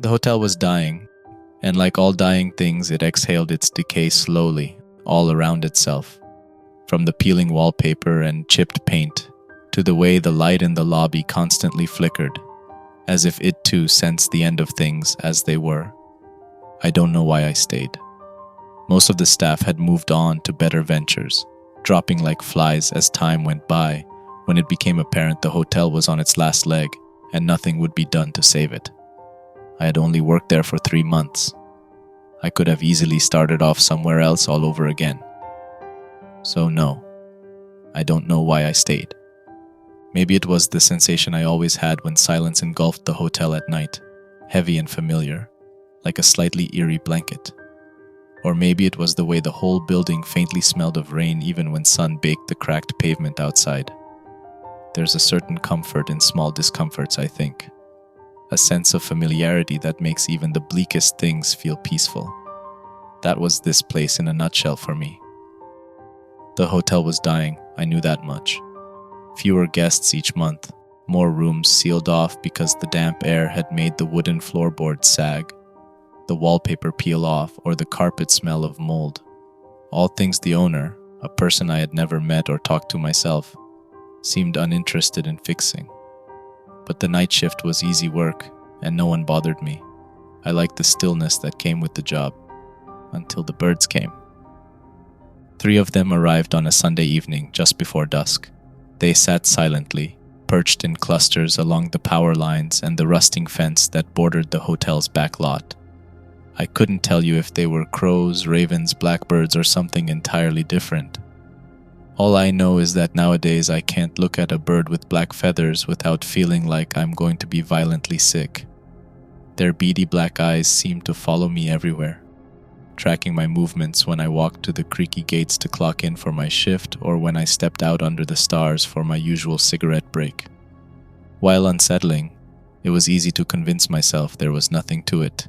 The hotel was dying, and like all dying things, it exhaled its decay slowly, all around itself. From the peeling wallpaper and chipped paint, to the way the light in the lobby constantly flickered, as if it too sensed the end of things as they were. I don't know why I stayed. Most of the staff had moved on to better ventures, dropping like flies as time went by, when it became apparent the hotel was on its last leg and nothing would be done to save it. I had only worked there for 3 months. I could have easily started off somewhere else all over again. So no, I don't know why I stayed. Maybe it was the sensation I always had when silence engulfed the hotel at night, heavy and familiar, like a slightly eerie blanket. Or maybe it was the way the whole building faintly smelled of rain even when sun baked the cracked pavement outside. There's a certain comfort in small discomforts, I think. A sense of familiarity that makes even the bleakest things feel peaceful. That was this place in a nutshell for me. The hotel was dying, I knew that much. Fewer guests each month, more rooms sealed off because the damp air had made the wooden floorboards sag, the wallpaper peel off, or the carpet smell of mold. All things the owner, a person I had never met or talked to myself, seemed uninterested in fixing. But the night shift was easy work, and no one bothered me. I liked the stillness that came with the job, until the birds came. 3 of them arrived on a Sunday evening just before dusk. They sat silently, perched in clusters along the power lines and the rusting fence that bordered the hotel's back lot. I couldn't tell you if they were crows, ravens, blackbirds, or something entirely different. All I know is that nowadays I can't look at a bird with black feathers without feeling like I'm going to be violently sick. Their beady black eyes seemed to follow me everywhere, tracking my movements when I walked to the creaky gates to clock in for my shift or when I stepped out under the stars for my usual cigarette break. While unsettling, it was easy to convince myself there was nothing to it.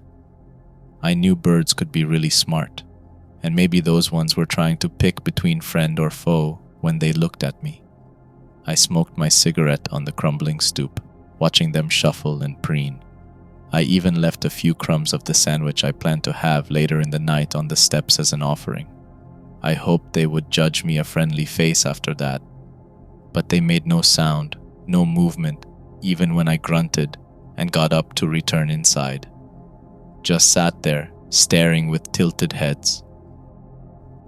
I knew birds could be really smart, and maybe those ones were trying to pick between friend or foe when they looked at me. I smoked my cigarette on the crumbling stoop, watching them shuffle and preen. I even left a few crumbs of the sandwich I planned to have later in the night on the steps as an offering. I hoped they would judge me a friendly face after that. But they made no sound, no movement, even when I grunted and got up to return inside. Just sat there, staring with tilted heads.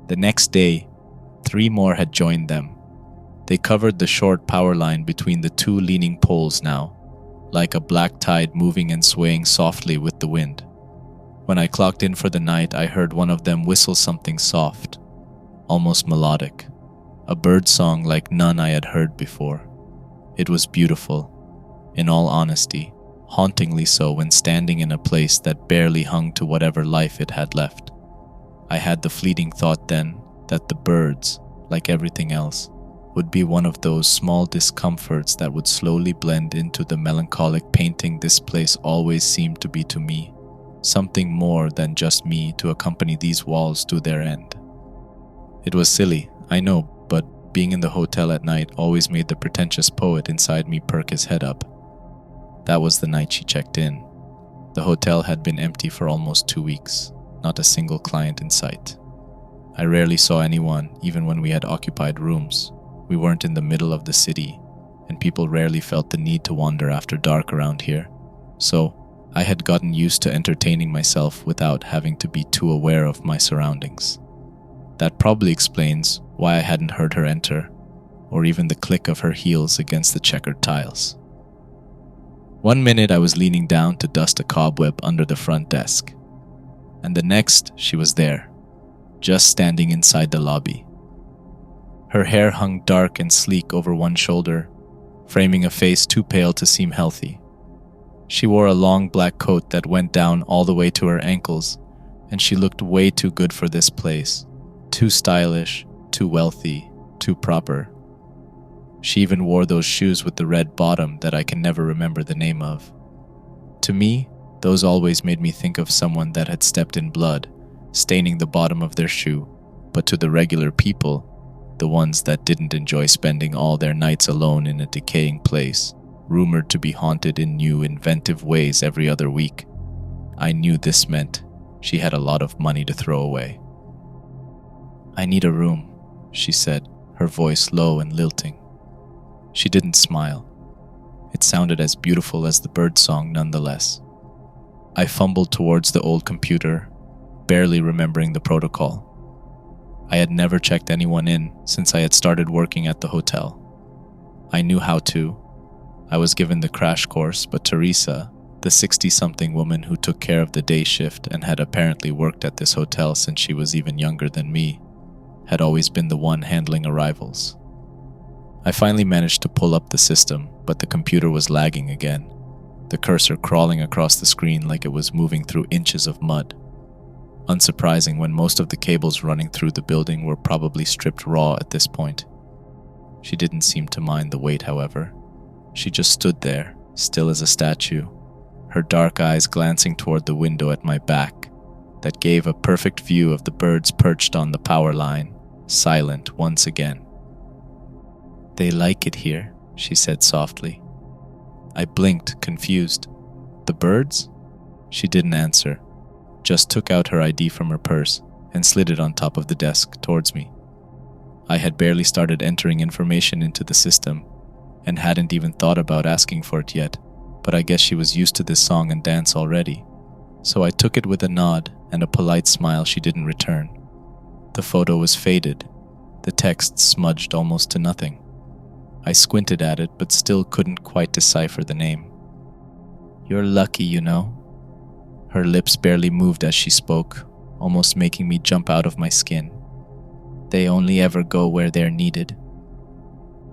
The next day, 3 more had joined them. They covered the short power line between the 2 leaning poles now, like a black tide moving and swaying softly with the wind. When I clocked in for the night, I heard one of them whistle something soft, almost melodic, a bird song like none I had heard before. It was beautiful, in all honesty, hauntingly so when standing in a place that barely hung to whatever life it had left. I had the fleeting thought then that the birds, like everything else, would be one of those small discomforts that would slowly blend into the melancholic painting this place always seemed to be to me, something more than just me to accompany these walls to their end. It was silly, I know, but being in the hotel at night always made the pretentious poet inside me perk his head up. That was the night she checked in. The hotel had been empty for almost 2 weeks, not a single client in sight. I rarely saw anyone, even when we had occupied rooms. We weren't in the middle of the city, and people rarely felt the need to wander after dark around here. So, I had gotten used to entertaining myself without having to be too aware of my surroundings. That probably explains why I hadn't heard her enter, or even the click of her heels against the checkered tiles. One minute I was leaning down to dust a cobweb under the front desk, and the next she was there, just standing inside the lobby. Her hair hung dark and sleek over one shoulder, framing a face too pale to seem healthy. She wore a long black coat that went down all the way to her ankles, and she looked way too good for this place. Too stylish, too wealthy, too proper. She even wore those shoes with the red bottom that I can never remember the name of. To me, those always made me think of someone that had stepped in blood, staining the bottom of their shoe. But to the regular people, the ones that didn't enjoy spending all their nights alone in a decaying place, rumored to be haunted in new, inventive ways every other week, I knew this meant she had a lot of money to throw away. "I need a room," she said, her voice low and lilting. She didn't smile. It sounded as beautiful as the bird song nonetheless. I fumbled towards the old computer, barely remembering the protocol. I had never checked anyone in since I had started working at the hotel. I knew how to. I was given the crash course, but Teresa, the 60-something woman who took care of the day shift and had apparently worked at this hotel since she was even younger than me, had always been the one handling arrivals. I finally managed to pull up the system, but the computer was lagging again, the cursor crawling across the screen like it was moving through inches of mud. Unsurprising when most of the cables running through the building were probably stripped raw at this point. She didn't seem to mind the wait, however. She just stood there, still as a statue, her dark eyes glancing toward the window at my back that gave a perfect view of the birds perched on the power line, silent once again. "They like it here," she said softly. I blinked, confused. "The birds?" She didn't answer, just took out her ID from her purse and slid it on top of the desk towards me. I had barely started entering information into the system and hadn't even thought about asking for it yet, but I guess she was used to this song and dance already. So I took it with a nod and a polite smile she didn't return. The photo was faded, the text smudged almost to nothing. I squinted at it but still couldn't quite decipher the name. "You're lucky, you know." Her lips barely moved as she spoke, almost making me jump out of my skin. "They only ever go where they're needed."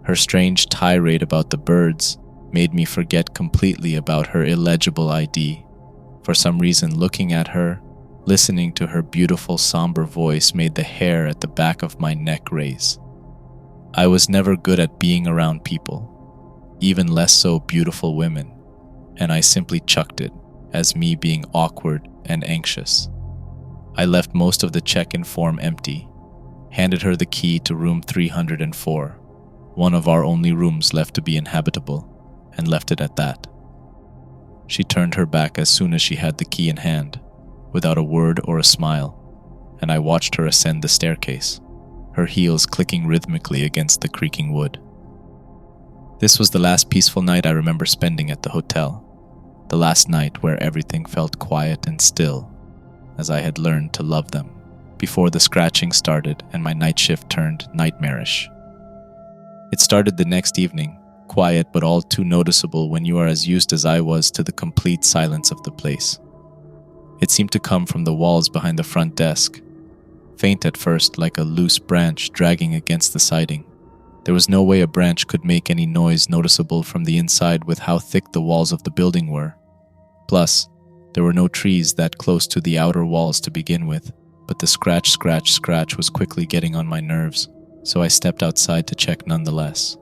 Her strange tirade about the birds made me forget completely about her illegible ID. For some reason, looking at her, listening to her beautiful somber voice made the hair at the back of my neck raise. I was never good at being around people, even less so beautiful women, and I simply chucked it as me being awkward and anxious. I left most of the check-in form empty, handed her the key to room 304, one of our only rooms left to be inhabitable, and left it at that. She turned her back as soon as she had the key in hand, without a word or a smile, and I watched her ascend the staircase, her heels clicking rhythmically against the creaking wood. This was the last peaceful night I remember spending at the hotel, the last night where everything felt quiet and still, as I had learned to love them, before the scratching started and my night shift turned nightmarish. It started the next evening, quiet but all too noticeable when you are as used as I was to the complete silence of the place. It seemed to come from the walls behind the front desk, faint at first like a loose branch dragging against the siding. There was no way a branch could make any noise noticeable from the inside with how thick the walls of the building were. Plus, there were no trees that close to the outer walls to begin with, but the scratch was quickly getting on my nerves, so I stepped outside to check nonetheless.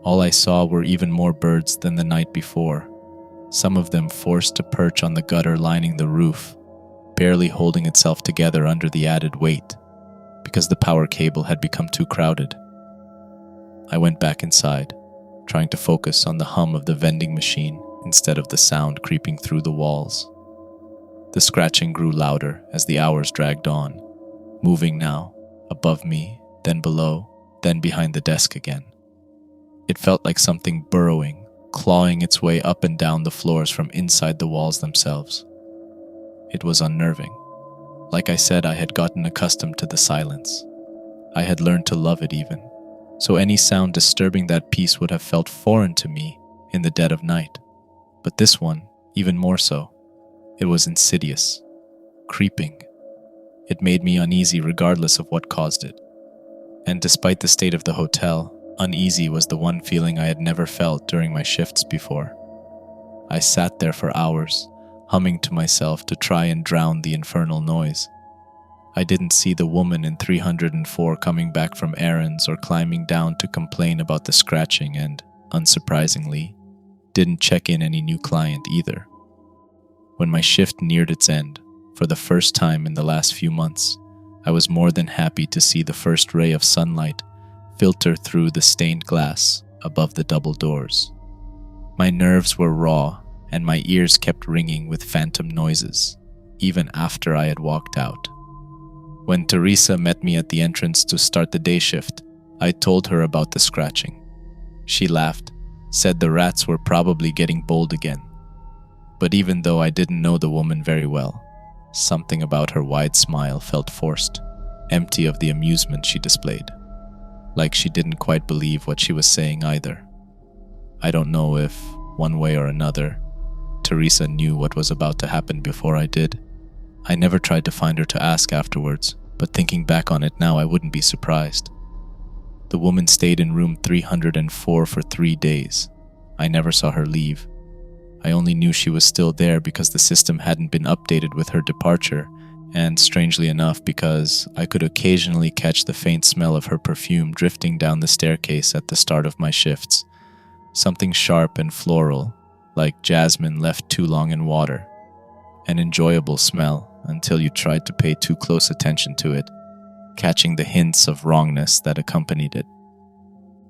All I saw were even more birds than the night before, some of them forced to perch on the gutter lining the roof, barely holding itself together under the added weight, because the power cable had become too crowded. I went back inside, trying to focus on the hum of the vending machine instead of the sound creeping through the walls. The scratching grew louder as the hours dragged on, moving now, above me, then below, then behind the desk again. It felt like something burrowing, clawing its way up and down the floors from inside the walls themselves. It was unnerving. Like I said, I had gotten accustomed to the silence. I had learned to love it even, so any sound disturbing that peace would have felt foreign to me in the dead of night. But this one, even more so. It was insidious, creeping. It made me uneasy regardless of what caused it. And despite the state of the hotel, uneasy was the one feeling I had never felt during my shifts before. I sat there for hours, humming to myself to try and drown the infernal noise. I didn't see the woman in 304 coming back from errands or climbing down to complain about the scratching and, unsurprisingly, didn't check in any new client either. When my shift neared its end, for the first time in the last few months, I was more than happy to see the first ray of sunlight filter through the stained glass above the double doors. My nerves were raw, and my ears kept ringing with phantom noises, even after I had walked out. When Teresa met me at the entrance to start the day shift, I told her about the scratching. She laughed, said the rats were probably getting bold again. But even though I didn't know the woman very well, something about her wide smile felt forced, empty of the amusement she displayed. Like she didn't quite believe what she was saying either. I don't know if, one way or another, Teresa knew what was about to happen before I did. I never tried to find her to ask afterwards, but thinking back on it now, I wouldn't be surprised. The woman stayed in room 304 for 3 days. I never saw her leave. I only knew she was still there because the system hadn't been updated with her departure, and strangely enough, because I could occasionally catch the faint smell of her perfume drifting down the staircase at the start of my shifts. Something sharp and floral, like jasmine left too long in water. An enjoyable smell until you tried to pay too close attention to it, catching the hints of wrongness that accompanied it.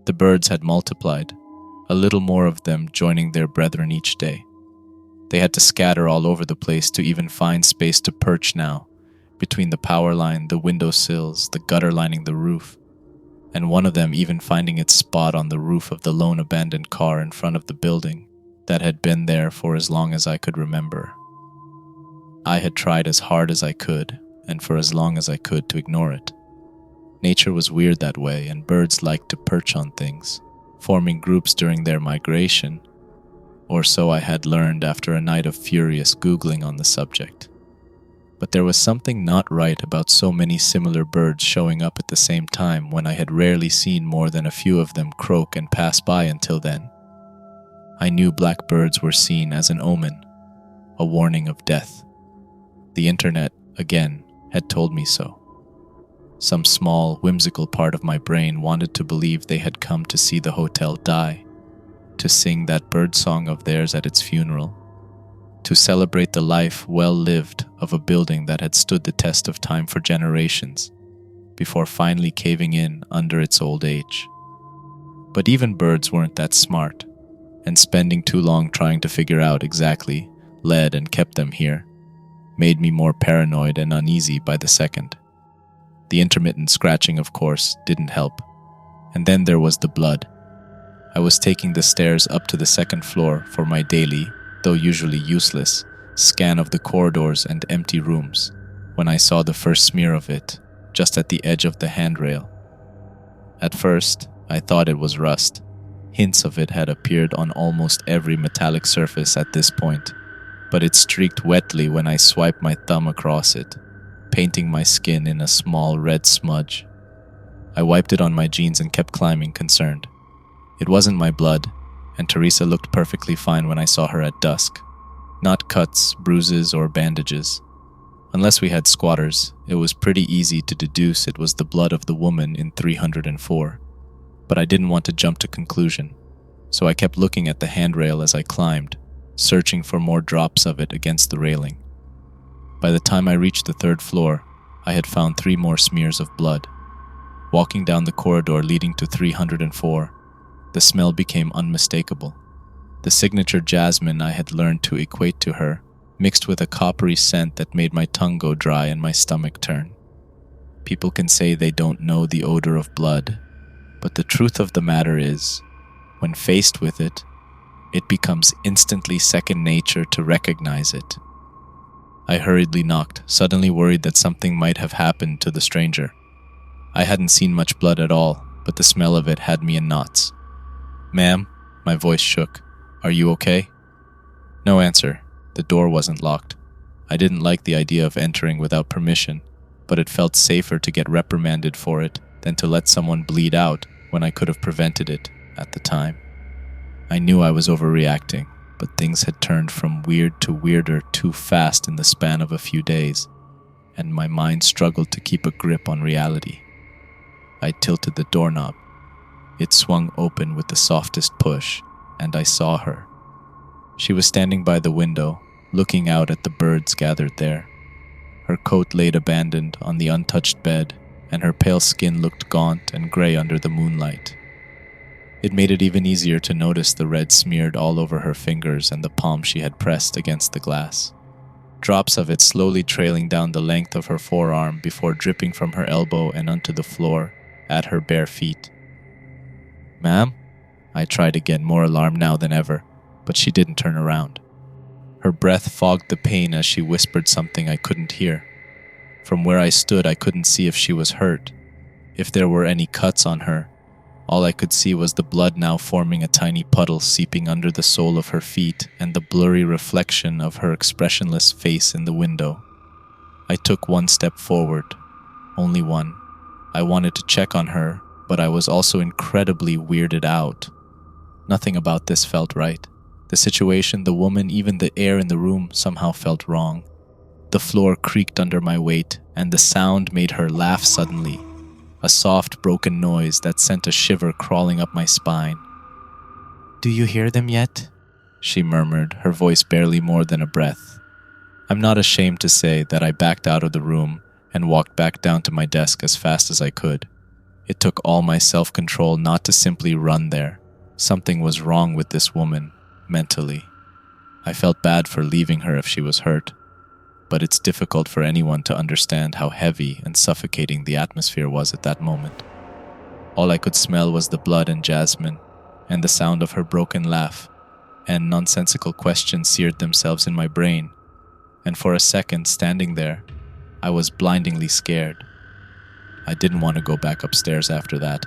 The birds had multiplied, a little more of them joining their brethren each day. They had to scatter all over the place to even find space to perch now, between the power line, the window sills, the gutter lining the roof, and one of them even finding its spot on the roof of the lone abandoned car in front of the building that had been there for as long as I could remember. I had tried as hard as I could, and for as long as I could, to ignore it. Nature was weird that way, and birds liked to perch on things, forming groups during their migration, or so I had learned after a night of furious Googling on the subject. But there was something not right about so many similar birds showing up at the same time when I had rarely seen more than a few of them croak and pass by until then. I knew blackbirds were seen as an omen, a warning of death. The internet, again, had told me so. Some small, whimsical part of my brain wanted to believe they had come to see the hotel die, to sing that bird song of theirs at its funeral, to celebrate the life well lived of a building that had stood the test of time for generations, before finally caving in under its old age. But even birds weren't that smart, and spending too long trying to figure out exactly led and kept them here, made me more paranoid and uneasy by the second. The intermittent scratching, of course, didn't help. And then there was the blood. I was taking the stairs up to the second floor for my daily, though usually useless, scan of the corridors and empty rooms, when I saw the first smear of it, just at the edge of the handrail. At first, I thought it was rust. Hints of it had appeared on almost every metallic surface at this point, but it streaked wetly when I swiped my thumb across it, painting my skin in a small red smudge. I wiped it on my jeans and kept climbing, concerned. It wasn't my blood, and Teresa looked perfectly fine when I saw her at dusk. Not cuts, bruises, or bandages. Unless we had squatters, it was pretty easy to deduce it was the blood of the woman in 304. But I didn't want to jump to conclusion, so I kept looking at the handrail as I climbed, searching for more drops of it against the railing. By the time I reached the third floor, I had found 3 more smears of blood. Walking down the corridor leading to 304, the smell became unmistakable. The signature jasmine I had learned to equate to her, mixed with a coppery scent that made my tongue go dry and my stomach turn. People can say they don't know the odor of blood, but the truth of the matter is, when faced with it, it becomes instantly second nature to recognize it. I hurriedly knocked, suddenly worried that something might have happened to the stranger. I hadn't seen much blood at all, but the smell of it had me in knots. "Ma'am?" My voice shook. "Are you okay?" No answer. The door wasn't locked. I didn't like the idea of entering without permission, but it felt safer to get reprimanded for it than to let someone bleed out when I could have prevented it at the time. I knew I was overreacting, but things had turned from weird to weirder too fast in the span of a few days, and my mind struggled to keep a grip on reality. I tilted the doorknob. It swung open with the softest push, and I saw her. She was standing by the window, looking out at the birds gathered there. Her coat laid abandoned on the untouched bed, and her pale skin looked gaunt and gray under the moonlight. It made it even easier to notice the red smeared all over her fingers and the palm she had pressed against the glass. Drops of it slowly trailing down the length of her forearm before dripping from her elbow and onto the floor at her bare feet. "Ma'am?" I tried again, more alarmed now than ever, but she didn't turn around. Her breath fogged the pain as she whispered something I couldn't hear. From where I stood, I couldn't see if she was hurt, if there were any cuts on her. All I could see was the blood now forming a tiny puddle seeping under the sole of her feet and the blurry reflection of her expressionless face in the window. I took one step forward, only one. I wanted to check on her, but I was also incredibly weirded out. Nothing about this felt right. The situation, the woman, even the air in the room somehow felt wrong. The floor creaked under my weight, and the sound made her laugh suddenly. A soft, broken noise that sent a shiver crawling up my spine. "Do you hear them yet?" she murmured, her voice barely more than a breath. I'm not ashamed to say that I backed out of the room and walked back down to my desk as fast as I could. It took all my self-control not to simply run there. Something was wrong with this woman, mentally. I felt bad for leaving her if she was hurt, but it's difficult for anyone to understand how heavy and suffocating the atmosphere was at that moment. All I could smell was the blood and jasmine, and the sound of her broken laugh, and nonsensical questions seared themselves in my brain. And for a second, standing there, I was blindingly scared. I didn't want to go back upstairs after that.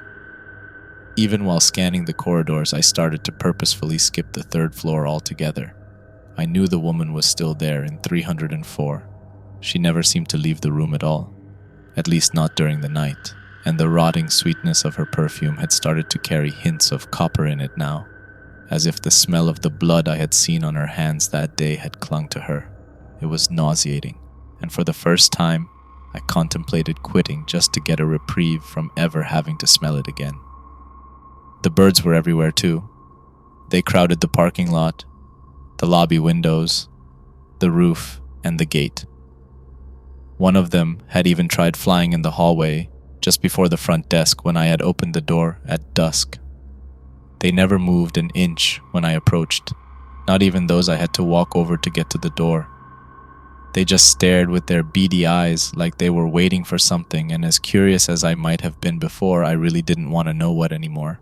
Even while scanning the corridors, I started to purposefully skip the third floor altogether. I knew the woman was still there in 304. She never seemed to leave the room at all, at least not during the night, and the rotting sweetness of her perfume had started to carry hints of copper in it now, as if the smell of the blood I had seen on her hands that day had clung to her. It was nauseating, and for the first time, I contemplated quitting just to get a reprieve from ever having to smell it again. The birds were everywhere too. They crowded the parking lot, the lobby windows, the roof, and the gate. One of them had even tried flying in the hallway just before the front desk when I had opened the door at dusk. They never moved an inch when I approached, not even those I had to walk over to get to the door. They just stared with their beady eyes like they were waiting for something, and as curious as I might have been before, I really didn't want to know what anymore.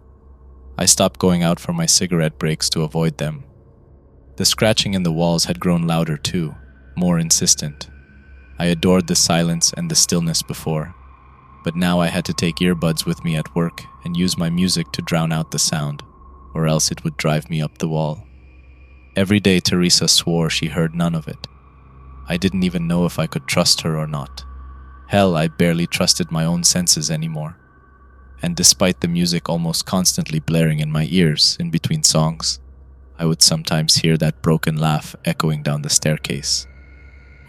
I stopped going out for my cigarette breaks to avoid them. The scratching in the walls had grown louder too, more insistent. I adored the silence and the stillness before, but now I had to take earbuds with me at work and use my music to drown out the sound, or else it would drive me up the wall. Every day Teresa swore she heard none of it. I didn't even know if I could trust her or not. Hell, I barely trusted my own senses anymore. And despite the music almost constantly blaring in my ears in between songs, I would sometimes hear that broken laugh echoing down the staircase,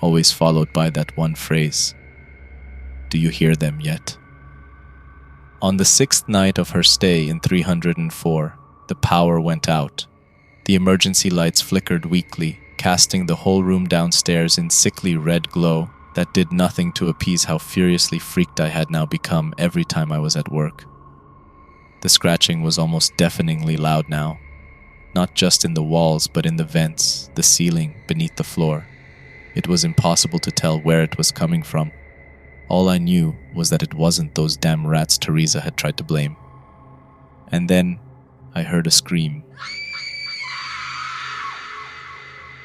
always followed by that one phrase, "Do you hear them yet?" On the 6th night of her stay in 304, the power went out. The emergency lights flickered weakly, casting the whole room downstairs in sickly red glow that did nothing to appease how furiously freaked I had now become every time I was at work. The scratching was almost deafeningly loud now, not just in the walls but in the vents, the ceiling, beneath the floor. It was impossible to tell where it was coming from. All I knew was that it wasn't those damn rats Teresa had tried to blame. And then I heard a scream.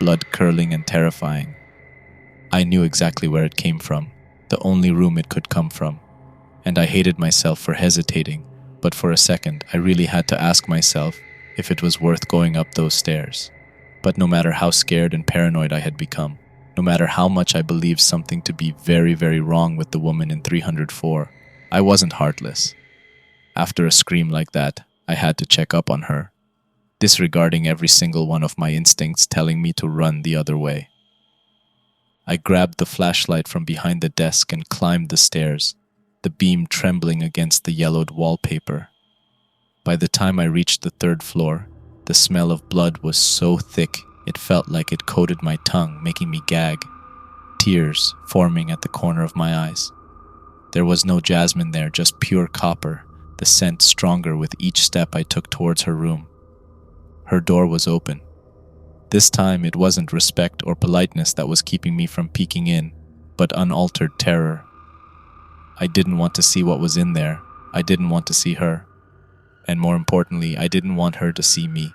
Blood-curdling and terrifying. I knew exactly where it came from, the only room it could come from, and I hated myself for hesitating, but for a second I really had to ask myself if it was worth going up those stairs. But no matter how scared and paranoid I had become, no matter how much I believed something to be very, very wrong with the woman in 304, I wasn't heartless. After a scream like that, I had to check up on her, disregarding every single one of my instincts telling me to run the other way. I grabbed the flashlight from behind the desk and climbed the stairs, the beam trembling against the yellowed wallpaper. By the time I reached the 3rd floor, the smell of blood was so thick it felt like it coated my tongue, making me gag, tears forming at the corner of my eyes. There was no jasmine there, just pure copper, the scent stronger with each step I took towards her room. Her door was open. This time it wasn't respect or politeness that was keeping me from peeking in, but unaltered terror. I didn't want to see what was in there. I didn't want to see her. And more importantly, I didn't want her to see me.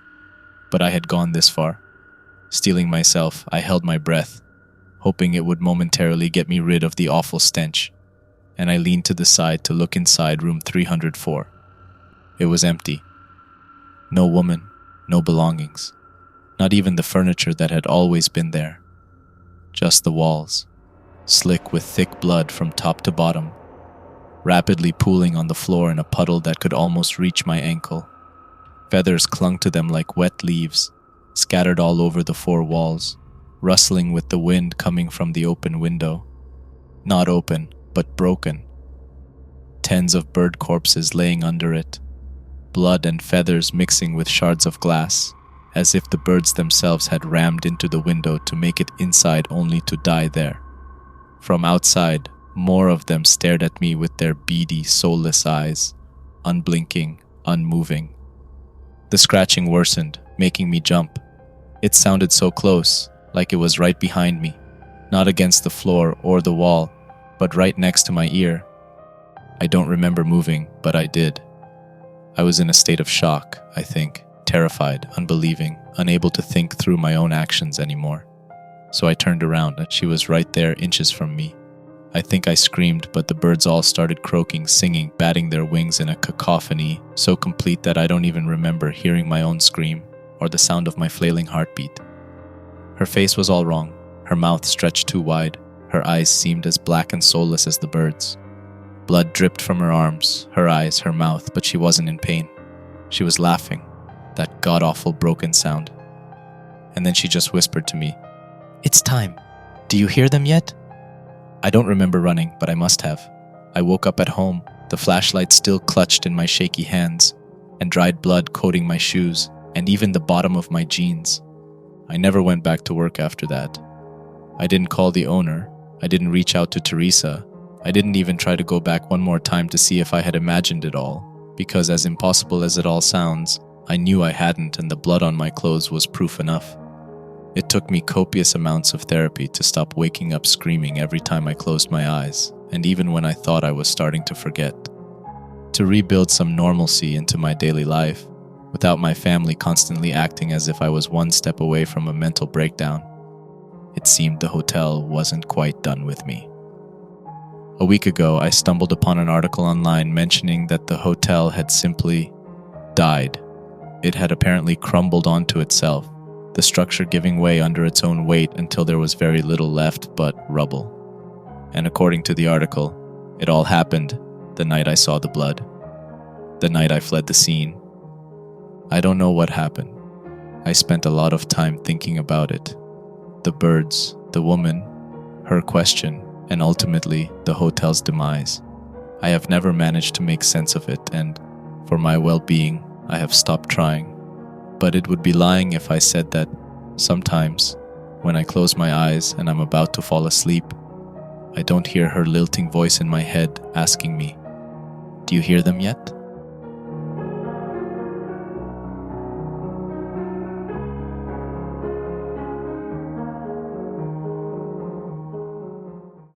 But I had gone this far. Steeling myself, I held my breath, hoping it would momentarily get me rid of the awful stench, and I leaned to the side to look inside room 304. It was empty. No woman, no belongings, not even the furniture that had always been there. Just the walls, slick with thick blood from top to bottom, rapidly pooling on the floor in a puddle that could almost reach my ankle. Feathers clung to them like wet leaves, scattered all over the four walls, rustling with the wind coming from the open window. Not open, but broken. Tens of bird corpses laying under it, blood and feathers mixing with shards of glass, as if the birds themselves had rammed into the window to make it inside only to die there. From outside, more of them stared at me with their beady, soulless eyes, unblinking, unmoving. The scratching worsened, making me jump. It sounded so close, like it was right behind me, not against the floor or the wall, but right next to my ear. I don't remember moving, but I did. I was in a state of shock, I think, terrified, unbelieving, unable to think through my own actions anymore. So I turned around, and she was right there, inches from me. I think I screamed, but the birds all started croaking, singing, batting their wings in a cacophony so complete that I don't even remember hearing my own scream or the sound of my flailing heartbeat. Her face was all wrong, her mouth stretched too wide, her eyes seemed as black and soulless as the birds. Blood dripped from her arms, her eyes, her mouth, but she wasn't in pain. She was laughing, that god-awful broken sound. And then she just whispered to me, "It's time. Do you hear them yet?" I don't remember running, but I must have. I woke up at home, the flashlight still clutched in my shaky hands, and dried blood coating my shoes, and even the bottom of my jeans. I never went back to work after that. I didn't call the owner. I didn't reach out to Teresa. I didn't even try to go back one more time to see if I had imagined it all, because as impossible as it all sounds, I knew I hadn't, and the blood on my clothes was proof enough. It took me copious amounts of therapy to stop waking up screaming every time I closed my eyes, and even when I thought I was starting to forget. To rebuild some normalcy into my daily life, without my family constantly acting as if I was one step away from a mental breakdown. It seemed the hotel wasn't quite done with me. A week ago, I stumbled upon an article online mentioning that the hotel had simply died. It had apparently crumbled onto itself, the structure giving way under its own weight until there was very little left but rubble. And according to the article, it all happened the night I saw the blood, the night I fled the scene. I don't know what happened. I spent a lot of time thinking about it. The birds, the woman, her question, and ultimately the hotel's demise. I have never managed to make sense of it, and for my well-being, I have stopped trying. But it would be lying if I said that sometimes, when I close my eyes and I'm about to fall asleep, I don't hear her lilting voice in my head asking me, "Do you hear them yet?"